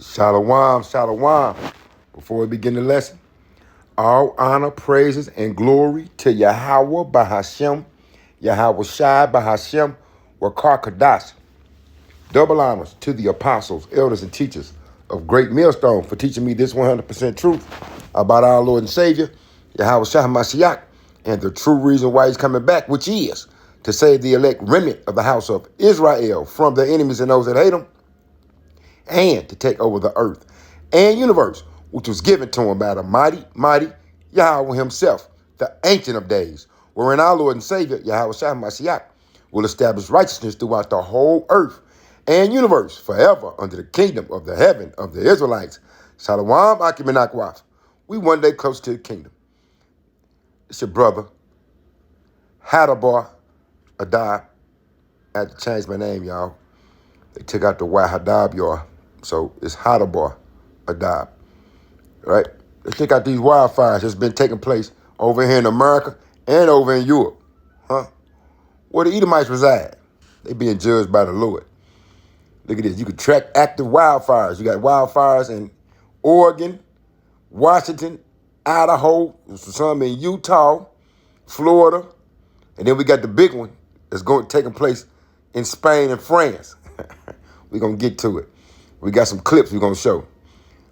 Shalom, shalom. Before we begin the lesson, all honor, praises, and glory to Yahweh Bahashem, Yahweh Shai Bahashem, Wakar Kadash. Double honors to the apostles, elders, and teachers of Great Millstone for teaching me this 100% truth about our Lord and Savior, Yahweh Shai Mashiach, and the true reason why he's coming back, which is to save the elect remnant of the house of Israel from their enemies and those that hate them, and to take over the earth and universe, which was given to him by the mighty Yahweh himself, the Ancient of Days, wherein our Lord and Savior, Yahweh Shai Mashiach, will establish righteousness throughout the whole earth and universe forever under the kingdom of the heaven of the Israelites. Shalom Akim and Akwaf. We one day close to the kingdom. It's your brother, Hadabar Adab. I had to change my name, y'all. They took out the Y Hadab, y'all. So it's Hadabar Adab. Right? Let's check out these wildfires that's been taking place over here in America and over in Europe. Huh? Where the Edomites reside. They being judged by the Lord. Look at this. You can track active wildfires. You got wildfires in Oregon, Washington, Idaho, some in Utah, Florida, and then we got the big one that's taking place in Spain and France. We're going to get to it. We got some clips we're going to show.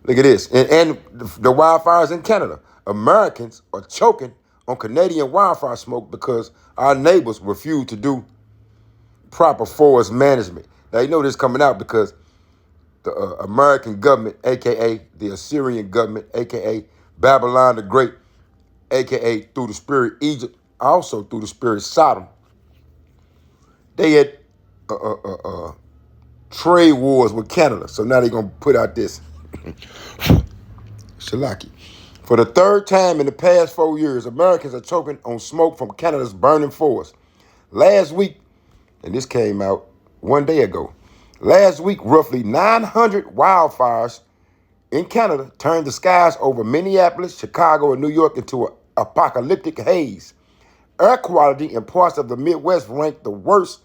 Look at this. And the wildfires in Canada. Americans are choking on Canadian wildfire smoke because our neighbors refuse to do proper forest management. Now, you know this coming out because the American government, a.k.a. the Assyrian government, a.k.a. Babylon the Great, a.k.a. through the spirit Egypt, also through the spirit Sodom, they had trade wars with Canada. So now they're going to put out this. Shalaki. For the third time in the past 4 years, Americans are choking on smoke from Canada's burning forest. Last week, and this came out 1 day ago, last week, roughly 900 wildfires in Canada turned the skies over Minneapolis, Chicago, and New York into an apocalyptic haze. Air quality in parts of the Midwest ranked the worst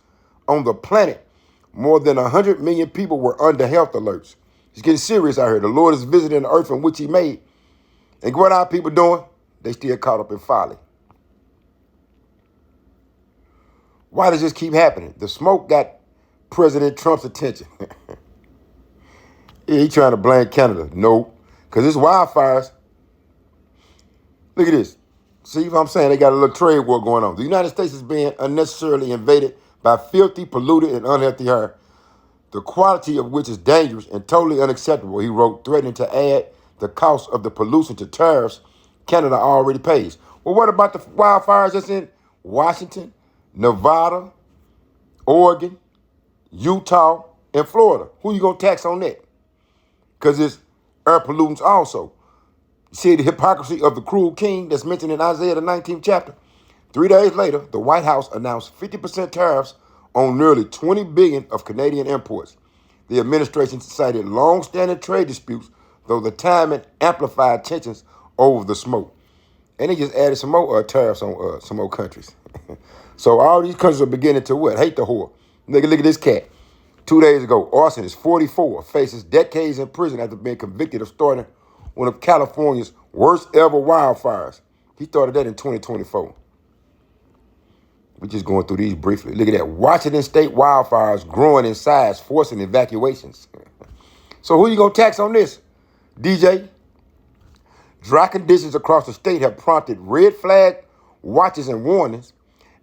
on the planet. More than 100 million people were under health alerts. It's getting serious out here. The Lord is visiting the earth from which he made. And what are people doing? They still caught up in folly. Why does this keep happening? The smoke got President Trump's attention. He trying to blame Canada. No, because it's wildfires. Look at this. See what I'm saying? They got a little trade war going on. The United States is being unnecessarily invaded by filthy, polluted, and unhealthy air, the quality of which is dangerous and totally unacceptable, he wrote, threatening to add the cost of the pollution to tariffs Canada already pays. Well, what about the wildfires that's in Washington, Nevada, Oregon, Utah, and Florida? Who you going to tax on that? Because it's air pollutants also. See the hypocrisy of the cruel king that's mentioned in Isaiah the 19th chapter? 3 days later, the White House announced 50% tariffs on nearly $20 billion of Canadian imports. The administration cited long-standing trade disputes, though the timing amplified tensions over the smoke. And they just added some more tariffs on some more countries. So all these countries are beginning to what? Hate the whore. Look at this cat. 2 days ago, arsonist 44 faces decades in prison after being convicted of starting one of California's worst ever wildfires. He started that in 2024. We're just going through these briefly. Look at that. Washington state wildfires growing in size, forcing evacuations. So who you going to tax on this, DJ? Dry conditions across the state have prompted red flag watches and warnings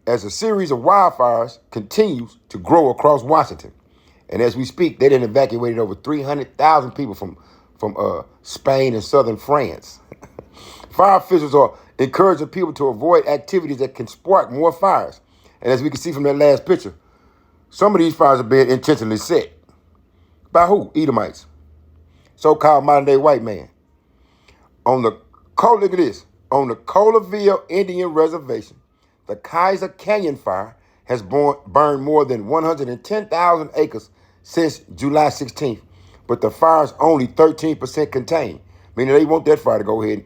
as a series of wildfires continues to grow across Washington. And as we speak, they done evacuated over 300,000 people from Spain and southern France. Fire officials are encouraging people to avoid activities that can spark more fires. And as we can see from that last picture, some of these fires are being intentionally set. By who? Edomites. So-called modern-day white man. Look at this. On the Colaville Indian Reservation, the Kaiser Canyon fire has burned more than 110,000 acres since July 16th, but the fire's only 13% contained, meaning they want that fire to go ahead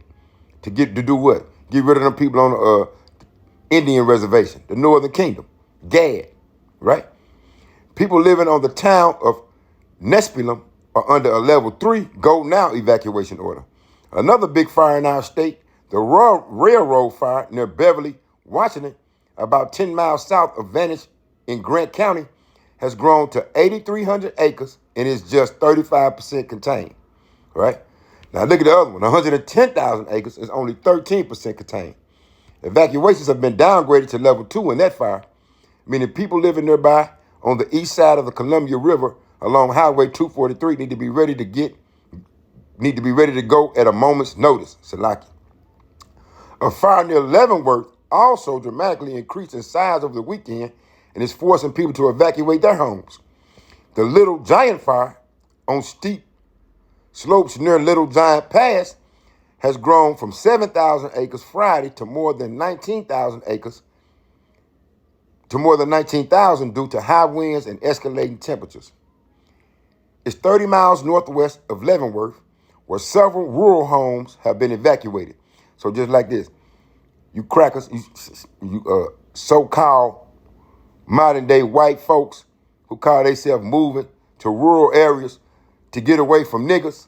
to do what? Get rid of them people on the Indian reservation, the Northern Kingdom, Gad, right? People living on the town of Nespelem are under a level 3 go now evacuation order. Another big fire in our state, the railroad fire near Beverly, Washington, about 10 miles south of Vantage in Grant County, has grown to 8,300 acres and is just 35% contained, right? Now look at the other one, 110,000 acres is only 13% contained. Evacuations have been downgraded to level 2 in that fire, meaning people living nearby on the east side of the Columbia River along Highway 243 need to be ready to go at a moment's notice. Salaki. A fire near Leavenworth also dramatically increased in size over the weekend and is forcing people to evacuate their homes. The Little Giant fire on steep slopes near Little Giant Pass has grown from 7,000 acres Friday to more than 19,000 acres due to high winds and escalating temperatures. It's 30 miles northwest of Leavenworth, where several rural homes have been evacuated. So just like this, you crackers, you so-called modern-day white folks who call themselves moving to rural areas to get away from niggas,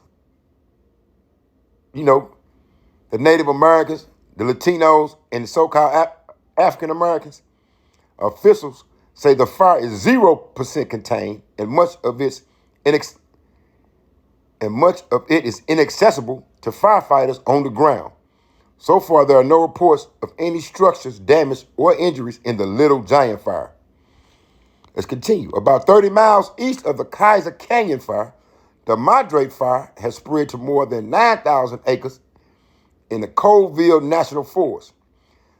the Native Americans, the Latinos, and the so-called African Americans. Officials say the fire is 0% contained, and much of it is inaccessible to firefighters on the ground. So far, there are no reports of any structures damaged or injuries in the Little Giant fire. Let's continue. About 30 miles east of the Kaiser Canyon fire, the Madre fire has spread to more than 9,000 acres in the Colville National Forest.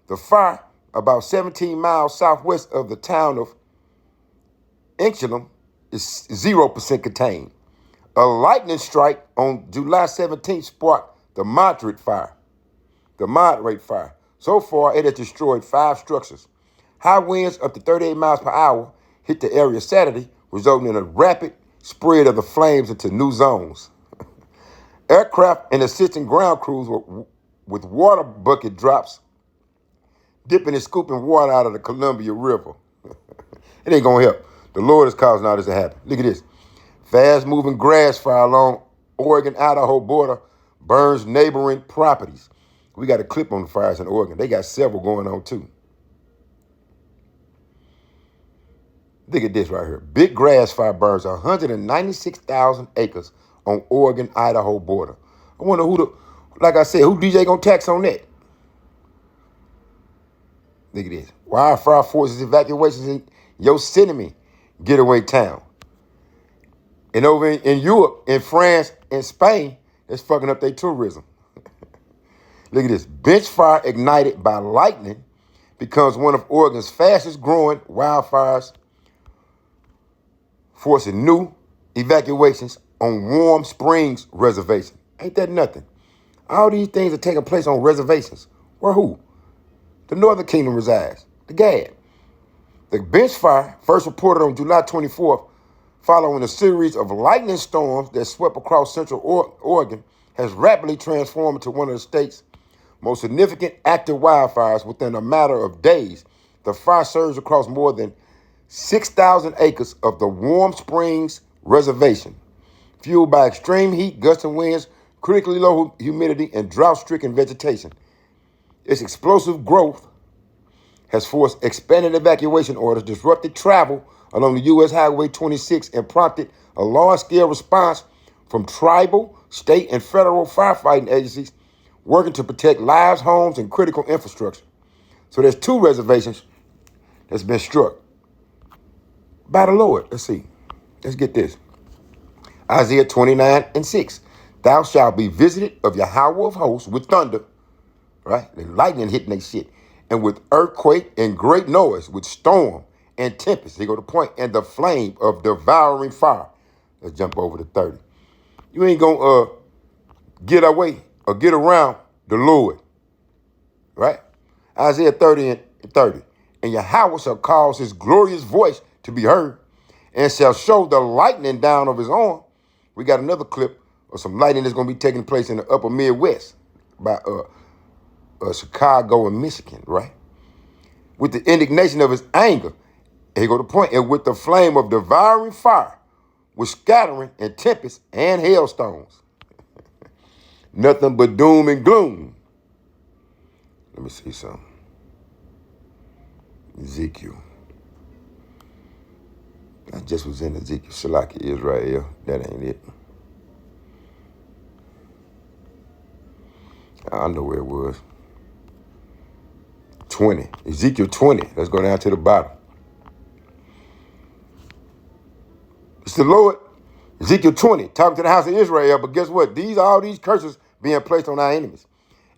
The fire, about 17 miles southwest of the town of Inchinum, is 0% contained. A lightning strike on July 17th sparked the moderate fire. So far, it has destroyed 5 structures. High winds up to 38 miles per hour hit the area Saturday, resulting in a rapid spread of the flames into new zones. Aircraft and assisting ground crews with water bucket drops dipping and scooping water out of the Columbia River. It ain't gonna help. The Lord is causing all this to happen. Look at this. Fast-moving grass fire along Oregon-Idaho border burns neighboring properties. We got a clip on the fires in Oregon. They got several going on too. Look at this right here. Big grass fire burns 196,000 acres on Oregon-Idaho border. I wonder who DJ gonna tax on that? Look at this. Wildfire forces evacuations in Yosemite getaway town. And over in Europe, in France, and Spain, it's fucking up their tourism. Look at this. Bench fire ignited by lightning becomes one of Oregon's fastest growing wildfires, forcing new evacuations on Warm Springs Reservation. Ain't that nothing? All these things are taking place on reservations. Where who? The Northern Kingdom resides. The Gad. The bench fire, first reported on July 24th, following a series of lightning storms that swept across central Oregon, has rapidly transformed into one of the state's most significant active wildfires within a matter of days. The fire surged across more than 6,000 acres of the Warm Springs Reservation, fueled by extreme heat, gusting winds, critically low humidity, and drought-stricken vegetation. Its explosive growth has forced expanded evacuation orders, disrupted travel along the U.S. Highway 26, and prompted a large-scale response from tribal, state, and federal firefighting agencies working to protect lives, homes, and critical infrastructure. So there's 2 reservations that's been struck by the Lord. Let's see. Let's get this. Isaiah 29:6. Thou shalt be visited of Yahweh of hosts with thunder, right? The lightning hitting that shit. And with earthquake and great noise, with storm and tempest. Here go the point. And the flame of devouring fire. Let's jump over to 30. You ain't gonna get away or get around the Lord, right? Isaiah 30:30. And Yahweh shall cause his glorious voice to be heard, and shall show the lightning down of his arm. We got another clip of some lightning that's going to be taking place in the upper Midwest by Chicago and Michigan, right? With the indignation of his anger, here go the point, and with the flame of devouring fire, with scattering and tempests and hailstones. Nothing but doom and gloom. Let me see something. Ezekiel. I just was in Ezekiel, Shalaki, Israel. That ain't it. I know where it was. 20. Ezekiel 20. Let's go down to the bottom. It's the Lord. Ezekiel 20, talking to the house of Israel, but guess what? All these curses being placed on our enemies.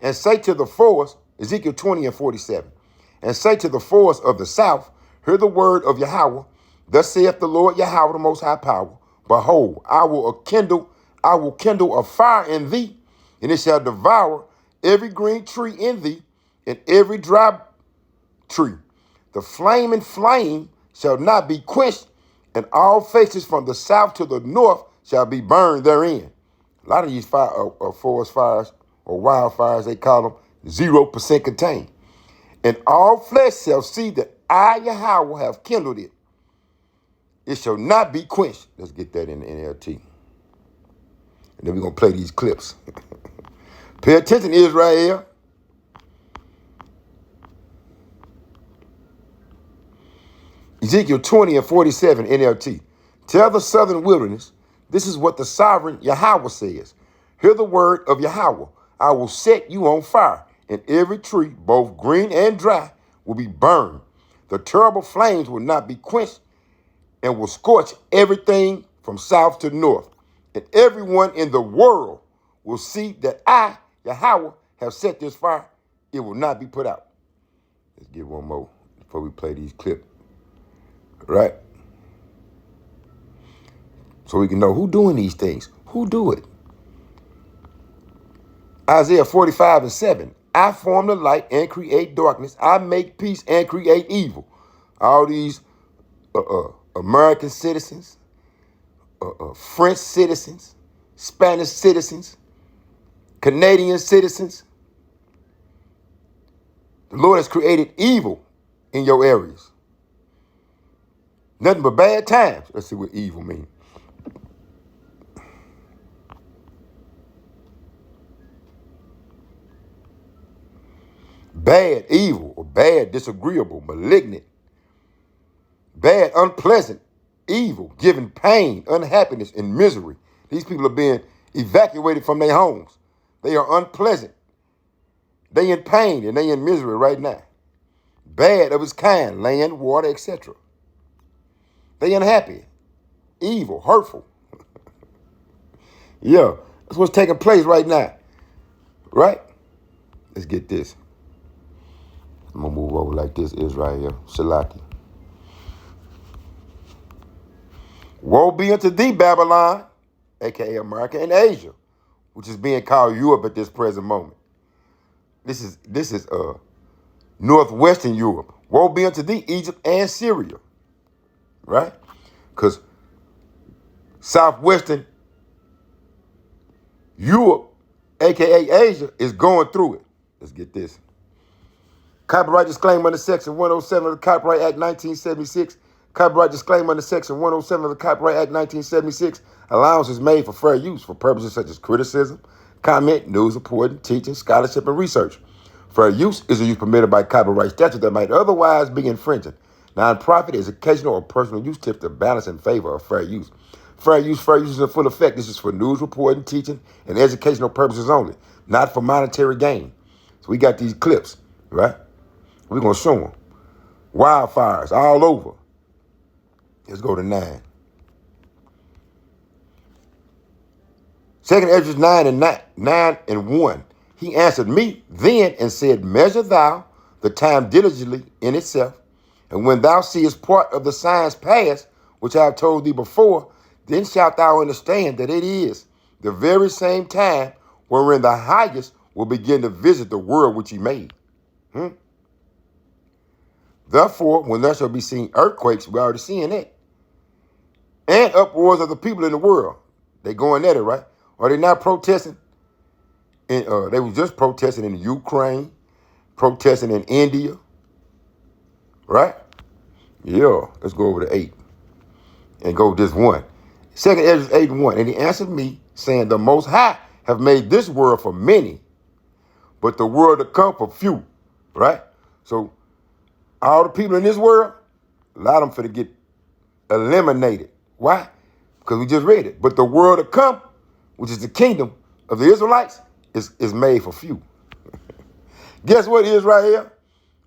And say to the forest, Ezekiel 20 and 47, and say to the forest of the south, hear the word of Yahweh. Thus saith the Lord Yahweh, the Most High Power. Behold, I will kindle a fire in thee, and it shall devour every green tree in thee, and every dry tree. The flaming flame shall not be quenched, and all faces from the south to the north shall be burned therein. A lot of these forest fires or wildfires, they call them 0% contained. And all flesh shall see that I, Yahweh, have kindled it. It shall not be quenched. Let's get that in the NLT. And then we're going to play these clips. Pay attention, Israel. Ezekiel 20 and 47 NLT. Tell the southern wilderness, this is what the sovereign Yahweh says. Hear the word of Yahweh. I will set you on fire, and every tree, both green and dry, will be burned. The terrible flames will not be quenched, and will scorch everything from south to north. And everyone in the world will see that I, Yahweh, have set this fire. It will not be put out. Let's get one more before we play these clips. Right? So we can know who doing these things. Who do it? Isaiah 45 and 7. I form the light and create darkness. I make peace and create evil. All these American citizens, French citizens, Spanish citizens, Canadian citizens. The Lord has created evil in your areas. Nothing but bad times. Let's see what evil means. Bad, evil, or bad, disagreeable, malignant. Bad, unpleasant, evil, giving pain, unhappiness, and misery. These people are being evacuated from their homes. They are unpleasant. They in pain and they in misery right now. Bad of its kind, land, water, etc. They unhappy, evil, hurtful. Yeah, that's what's taking place right now. Right? Let's get this. I'm going to move over like this, Israel, Shalaki. Woe be unto thee, Babylon, a.k.a. America and Asia, which is being called Europe at this present moment. This is northwestern Europe. Woe be unto thee, Egypt and Syria. Right? Because southwestern Europe, a.k.a. Asia, is going through it. Let's get this. Copyright disclaimer under Section 107 of the Copyright Act 1976. Copyright disclaimer under Section 107 of the Copyright Act 1976. Allowance is made for fair use for purposes such as criticism, comment, news reporting, teaching, scholarship, and research. Fair use is a use permitted by copyright statute that might otherwise be infringing. Non-profit is occasional or personal use tips to balance in favor of fair use. Fair use is in full effect. This is for news reporting, teaching, and educational purposes only, not for monetary gain. So we got these clips, right? We're going to show them. Wildfires all over. Let's go to 9. 2nd Esdras 9 and 1. He answered me then and said, measure thou the time diligently in itself, and when thou seest part of the signs past, which I have told thee before, then shalt thou understand that it is the very same time wherein the highest will begin to visit the world which he made. Therefore, when there shall be seen earthquakes, we're already seeing that, and uproars of the people in the world, they going at it, right? Are they not protesting? They were just protesting in Ukraine, protesting in India, right? Yeah, let's go over to 8 and go this 1. 2 Ezra 8:1. And he answered me, saying, the Most High have made this world for many, but the world to come for few. Right? So all the people in this world, a lot of them finna get eliminated. Why? Because we just read it. But the world to come, which is the kingdom of the Israelites, is made for few. Guess what it is right here?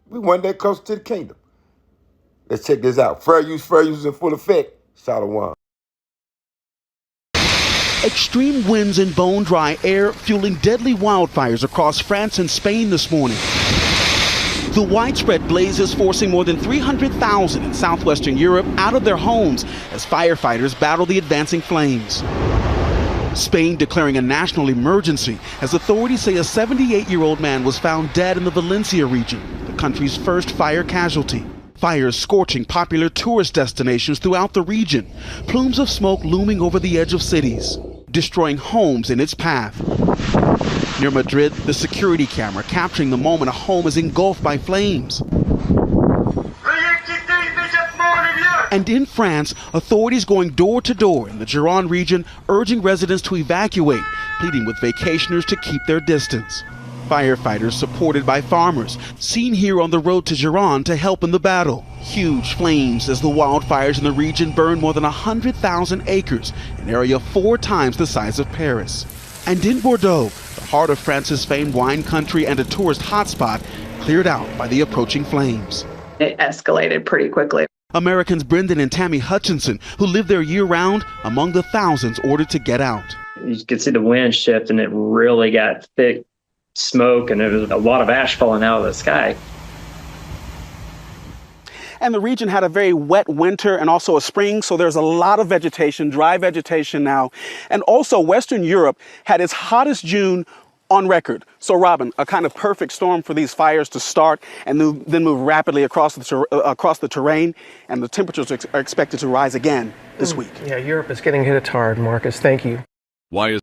We one day close to the kingdom. Let's check this out. Fair use is in full effect. Shalom. Extreme winds and bone-dry air fueling deadly wildfires across France and Spain this morning. The widespread blazes forcing more than 300,000 in southwestern Europe out of their homes as firefighters battle the advancing flames. Spain declaring a national emergency as authorities say a 78-year-old man was found dead in the Valencia region, the country's first fire casualty. Fires scorching popular tourist destinations throughout the region, plumes of smoke looming over the edge of cities, destroying homes in its path. Near Madrid, the security camera capturing the moment a home is engulfed by flames. And in France, authorities going door to door in the Gironde region, urging residents to evacuate, pleading with vacationers to keep their distance. Firefighters supported by farmers, seen here on the road to Gironde to help in the battle. Huge flames as the wildfires in the region burn more than 100,000 acres, an area 4 times the size of Paris. And in Bordeaux, the heart of France's famed wine country and a tourist hotspot, cleared out by the approaching flames. It escalated pretty quickly. Americans Brendan and Tammy Hutchinson, who live there year-round, among the thousands ordered to get out. You could see the wind shift, and it really got thick smoke, and there was a lot of ash falling out of the sky. And the region had a very wet winter and also a spring, so there's a lot of vegetation, dry vegetation now. And also Western Europe had its hottest June on record. So Robin, a kind of perfect storm for these fires to start and then move rapidly across the terrain, and the temperatures are expected to rise again this week. Yeah, Europe is getting hit hard, Marcus. Thank you. Why is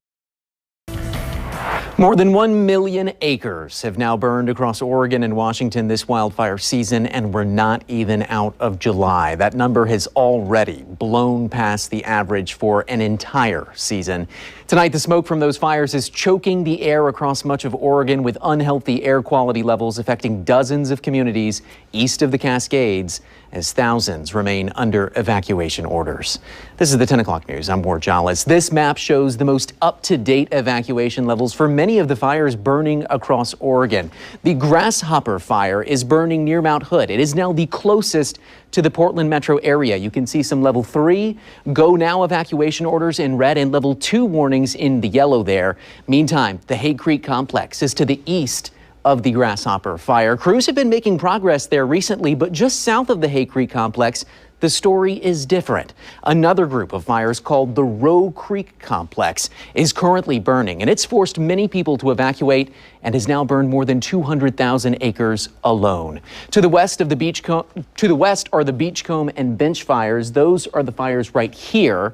More than 1 million acres have now burned across Oregon and Washington this wildfire season, and we're not even out of July. That number has already blown past the average for an entire season. Tonight, the smoke from those fires is choking the air across much of Oregon, with unhealthy air quality levels affecting dozens of communities east of the Cascades as thousands remain under evacuation orders. This is the 10 o'clock news. I'm Ward Jolles. This map shows the most up-to-date evacuation levels for many of the fires burning across Oregon. The Grasshopper fire is burning near Mount Hood. It is now the closest to the Portland metro area. You can see some level 3 go now evacuation orders in red and level 2 warnings in the yellow there. Meantime, the Hay Creek complex is to the east of the Grasshopper fire. Crews have been making progress there recently, but just south of the Hay Creek complex, the story is different. Another group of fires called the Roe Creek complex is currently burning, and it's forced many people to evacuate and has now burned more than 200,000 acres alone. To the west of the west are the Beachcomb and Bench fires. Those are the fires right here.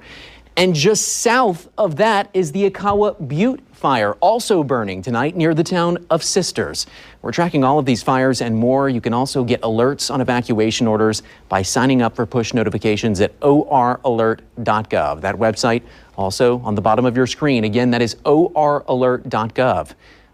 And just south of that is the Akawa Butte fire, also burning tonight near the town of Sisters. We're tracking all of these fires and more. You can also get alerts on evacuation orders by signing up for push notifications at oralert.gov. That website also on the bottom of your screen. Again, that is oralert.gov.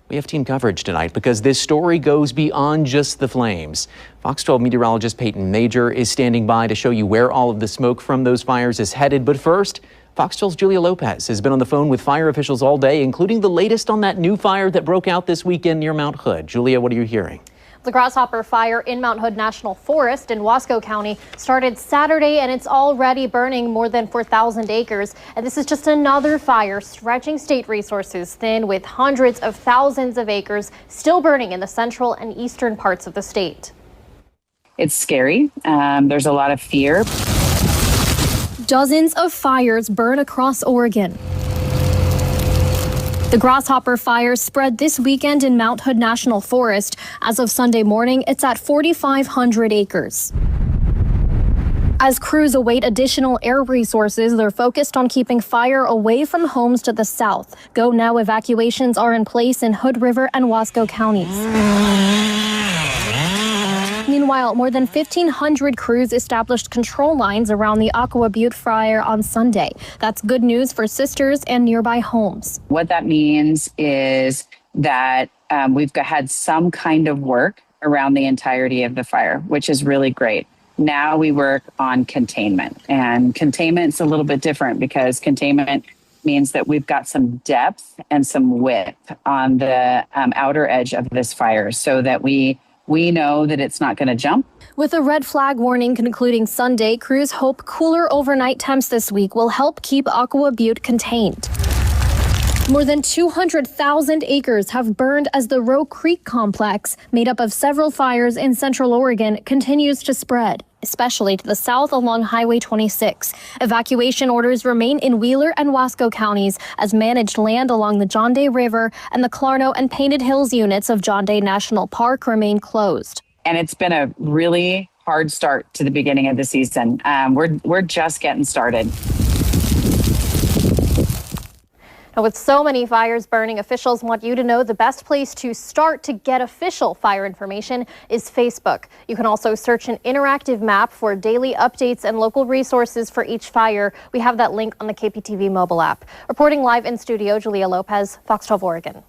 We have team coverage tonight because this story goes beyond just the flames. Fox 12 meteorologist Peyton Major is standing by to show you where all of the smoke from those fires is headed. But first, Fox 12's Julia Lopez has been on the phone with fire officials all day, including the latest on that new fire that broke out this weekend near Mount Hood. Julia, what are you hearing? The Grasshopper fire in Mount Hood National Forest in Wasco County started Saturday, and it's already burning more than 4,000 acres. And this is just another fire stretching state resources thin, with hundreds of thousands of acres still burning in the central and eastern parts of the state. It's scary. There's a lot of fear. Dozens of fires burn across Oregon. The Grasshopper fire spread this weekend in Mount Hood National Forest. As of Sunday morning, it's at 4,500 acres. As crews await additional air resources, they're focused on keeping fire away from homes to the south. Go now evacuations are in place in Hood River and Wasco counties. Meanwhile, Meanwhile, more than 1,500 crews established control lines around the Aqua Butte fire on Sunday. That's good news for sisters and nearby homes. What that means is that we've had some kind of work around the entirety of the fire, which is really great. Now we work on containment, and containment's a little bit different because containment means that we've got some depth and some width on the outer edge of this fire so that we know that it's not going to jump. With a red flag warning concluding Sunday, crews hope cooler overnight temps this week will help keep Aqua Butte contained. More than 200,000 acres have burned as the Roe Creek complex, made up of several fires in Central Oregon, continues to spread, especially to the south along Highway 26. Evacuation orders remain in Wheeler and Wasco counties as managed land along the John Day River and the Clarno and Painted Hills units of John Day National Park remain closed. And it's been a really hard start to the beginning of the season. We're just getting started. Now, with so many fires burning, officials want you to know the best place to start to get official fire information is Facebook. You can also search an interactive map for daily updates and local resources for each fire. We have that link on the KPTV mobile app. Reporting live in studio, Julia Lopez, Fox 12 Oregon.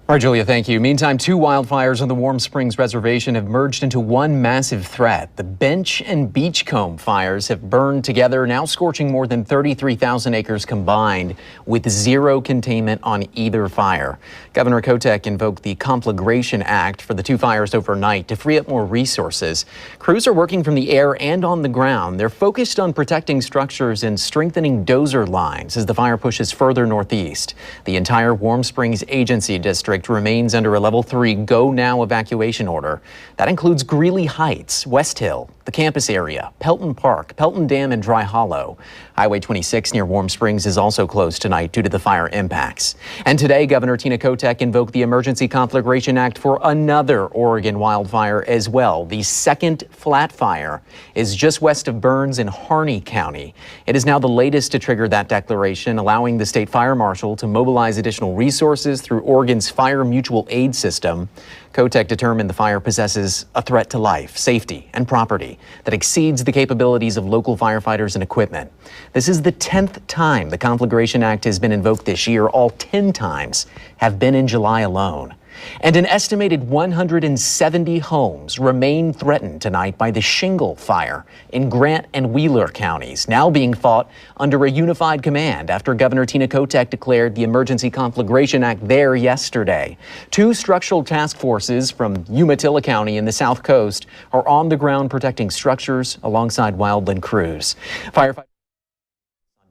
All right, Julia, thank you. Meantime, 2 wildfires on the Warm Springs Reservation have merged into one massive threat. The Bench and Beachcomb fires have burned together, now scorching more than 33,000 acres combined, with zero containment on either fire. Governor Kotek invoked the Conflagration Act for the 2 fires overnight to free up more resources. Crews are working from the air and on the ground. They're focused on protecting structures and strengthening dozer lines as the fire pushes further northeast. The entire Warm Springs Agency District remains under a level 3 go now evacuation order. That includes Greeley Heights, West Hill, the campus area, Pelton Park, Pelton Dam, and Dry Hollow. Highway 26 near Warm Springs is also closed tonight due to the fire impacts. And today, Governor Tina Kotek invoked the Emergency Conflagration Act for another Oregon wildfire as well. The second flat fire is just west of Burns in Harney County. It is now the latest to trigger that declaration, allowing the state fire marshal to mobilize additional resources through Oregon's Fire Mutual Aid system. Kotek determined the fire possesses a threat to life, safety, and property that exceeds the capabilities of local firefighters and equipment. This is the 10th time the Conflagration Act has been invoked this year. All 10 times have been in July alone. And an estimated 170 homes remain threatened tonight by the Shingle Fire in Grant and Wheeler counties, now being fought under a unified command after Governor Tina Kotek declared the Emergency Conflagration Act there yesterday. 2 structural task forces from Umatilla County in the South Coast are on the ground protecting structures alongside wildland crews. Firefighters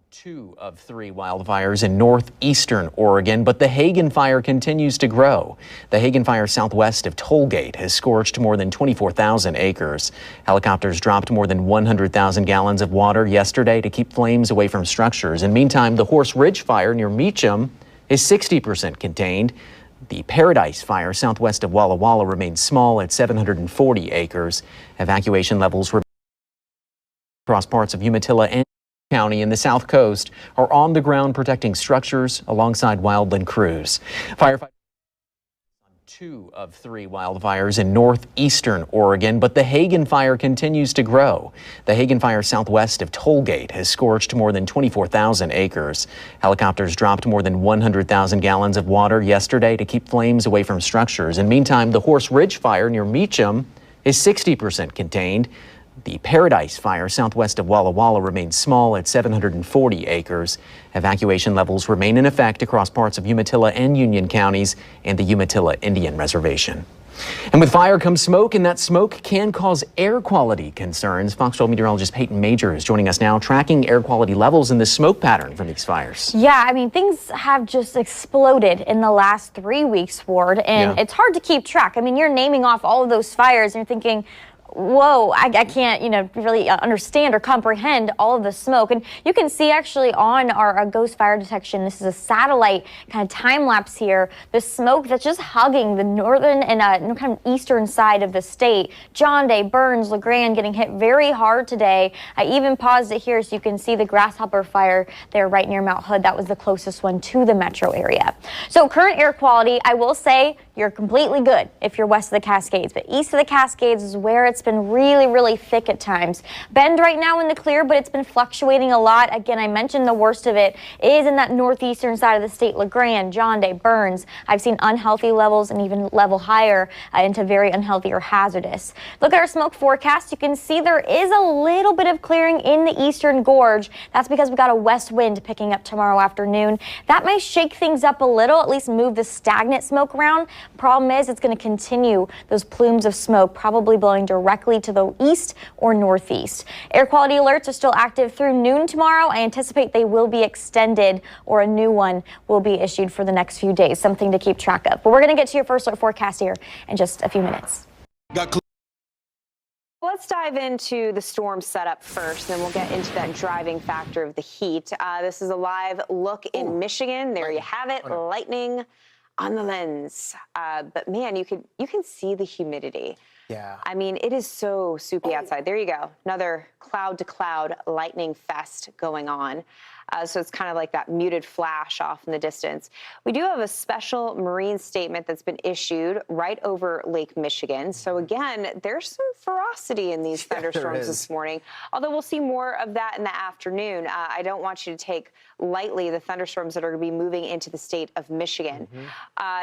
2 of 3 wildfires in northeastern Oregon, but the Hagen fire continues to grow. The Hagen fire southwest of Tollgate has scorched more than 24,000 acres. Helicopters dropped more than 100,000 gallons of water yesterday to keep flames away from structures. And meantime, the Horse Ridge fire near Meacham is 60% contained. The Paradise fire southwest of Walla Walla remains small at 740 acres. Evacuation levels across parts of Umatilla and County in the South Coast are on the ground protecting structures alongside wildland crews. Firefighters 2 of 3 wildfires in northeastern Oregon, but the Hagen fire continues to grow. The Hagen fire southwest of Tollgate has scorched more than 24,000 acres. Helicopters dropped more than 100,000 gallons of water yesterday to keep flames away from structures. And meantime, the Horse Ridge fire near Meacham is 60% contained. The Paradise fire southwest of Walla Walla remains small at 740 acres. Evacuation levels remain in effect across parts of Umatilla and Union counties and the Umatilla Indian Reservation. And with fire comes smoke, and that smoke can cause air quality concerns. Fox 12 meteorologist Peyton Major is joining us now, tracking air quality levels and the smoke pattern from these fires. Yeah, I mean, things have just exploded in the last 3 weeks, Ward, and It's hard to keep track. I mean, you're naming off all of those fires and you're thinking, whoa, I can't, really understand or comprehend all of the smoke. And you can see actually on our Ghost Fire Detection, this is a satellite kind of time lapse here, the smoke that's just hugging the northern and kind of eastern side of the state. John Day, Burns, LeGrand getting hit very hard today. I even paused it here so you can see the Grasshopper Fire there right near Mount Hood. That was the closest one to the metro area. So current air quality, I will say, you're completely good if you're west of the Cascades. But east of the Cascades is where it's been really, really thick at times. Bend right now in the clear, but it's been fluctuating a lot. Again, I mentioned the worst of it is in that northeastern side of the state, LeGrand, John Day, Burns. I've seen unhealthy levels and even level higher into very unhealthy or hazardous. Look at our smoke forecast. You can see there is a little bit of clearing in the eastern gorge. That's because we got a west wind picking up tomorrow afternoon. That may shake things up a little, at least move the stagnant smoke around. Problem is, it's going to continue those plumes of smoke, probably blowing directly to the east or northeast. Air quality alerts are still active through noon tomorrow. I anticipate they will be extended, or a new one will be issued for the next few days, something to keep track of. But we're going to get to your first look forecast here in just a few minutes. Let's dive into the storm setup first, then we'll get into that driving factor of the heat. This is a live look in Michigan. There you have it, lightning on the lens. But man, you can see the humidity. Yeah. I mean, it is so soupy outside. There you go. Another cloud to cloud lightning fest going on. So it's kind of like that muted flash off in the distance. We do have a special marine statement that's been issued right over Lake Michigan. So again, there's some ferocity in these thunderstorms this morning, although we'll see more of that in the afternoon. I don't want you to take lightly the thunderstorms that are going to be moving into the state of Michigan.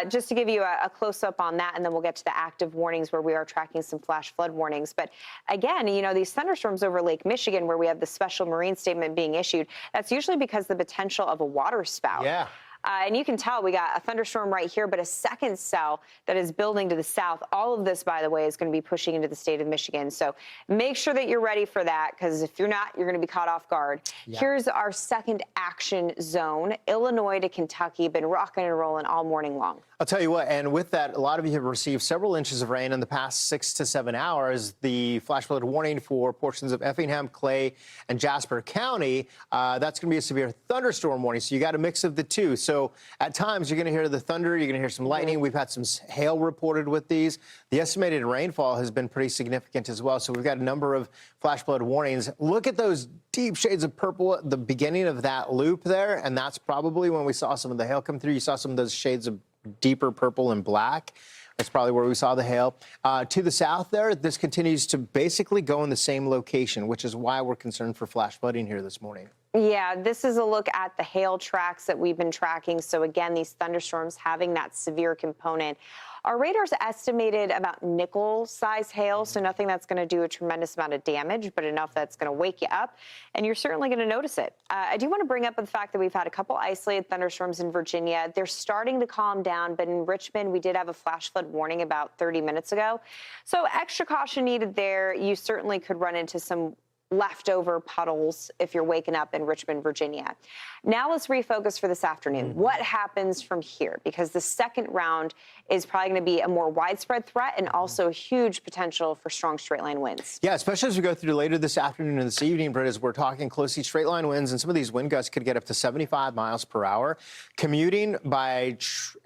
Just to give you a close-up on that, and then we'll get to the active warnings where we are tracking some flash flood warnings. But again, you know, these thunderstorms over Lake Michigan where we have the special marine statement being issued, that's usually because the potential of a water spout. Yeah. And you can tell we got a thunderstorm right here, but a second cell that is building to the south. All of this, by the way, is going to be pushing into the state of Michigan. So make sure that you're ready for that, because if you're not, you're going to be caught off guard. Yeah. Here's our second action zone. Illinois to Kentucky, been rocking and rolling all morning long. I'll tell you what, and with that, a lot of you have received several inches of rain in the past 6 to 7 hours. The flash flood warning for portions of Effingham, Clay, and Jasper County, that's going to be a severe thunderstorm warning. So you got a mix of the two. So at times you're going to hear the thunder, you're going to hear some lightning. We've had some hail reported with these. The estimated rainfall has been pretty significant as well. So we've got a number of flash flood warnings. Look at those deep shades of purple at the beginning of that loop there, and that's probably when we saw some of the hail come through. You saw some of those shades of deeper purple and black. That's probably where we saw the hail. To the south there, this continues to basically go in the same location, which is why we're concerned for flash flooding here this morning. Yeah, this is a look at the hail tracks that we've been tracking. So again, these thunderstorms having that severe component. Our radars estimated about nickel-size hail, so nothing that's going to do a tremendous amount of damage, but enough that's going to wake you up, and you're certainly going to notice it. I do want to bring up the fact that we've had a couple isolated thunderstorms in Virginia. They're starting to calm down, but in Richmond, we did have a flash flood warning about 30 minutes ago. So extra caution needed there. You certainly could run into some leftover puddles if you're waking up in Richmond, Virginia. Now let's refocus for this afternoon. What happens from here? Because the second round is probably going to be a more widespread threat and also a huge potential for strong straight line winds. Yeah, especially as we go through later this afternoon and this evening, Britt, as we're talking closely straight line winds, and some of these wind gusts could get up to 75 miles per hour. Commuting by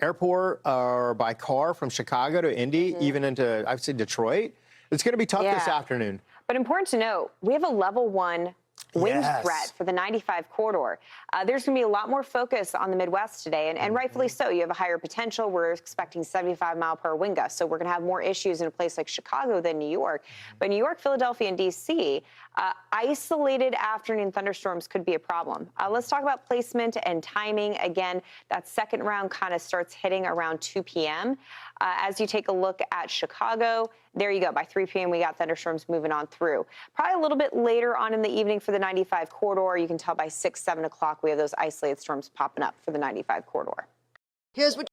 airport or by car from Chicago to Indy, even into, I'd say, Detroit, it's going to be tough this afternoon. But important to note, we have a level 1 wind threat for the 95 corridor. There's going to be a lot more focus on the Midwest today, and rightfully so. You have a higher potential. We're expecting 75-mile-per-hour wind gusts, so we're going to have more issues in a place like Chicago than New York. But New York, Philadelphia, and D.C., isolated afternoon thunderstorms could be a problem. Let's talk about placement and timing. Again, that second round kind of starts hitting around 2 p.m. As you take a look at Chicago, there you go. By 3 p.m., we got thunderstorms moving on through. Probably a little bit later on in the evening for the 95 corridor. You can tell by 6, 7 o'clock, we have those isolated storms popping up for the 95 corridor. Here's what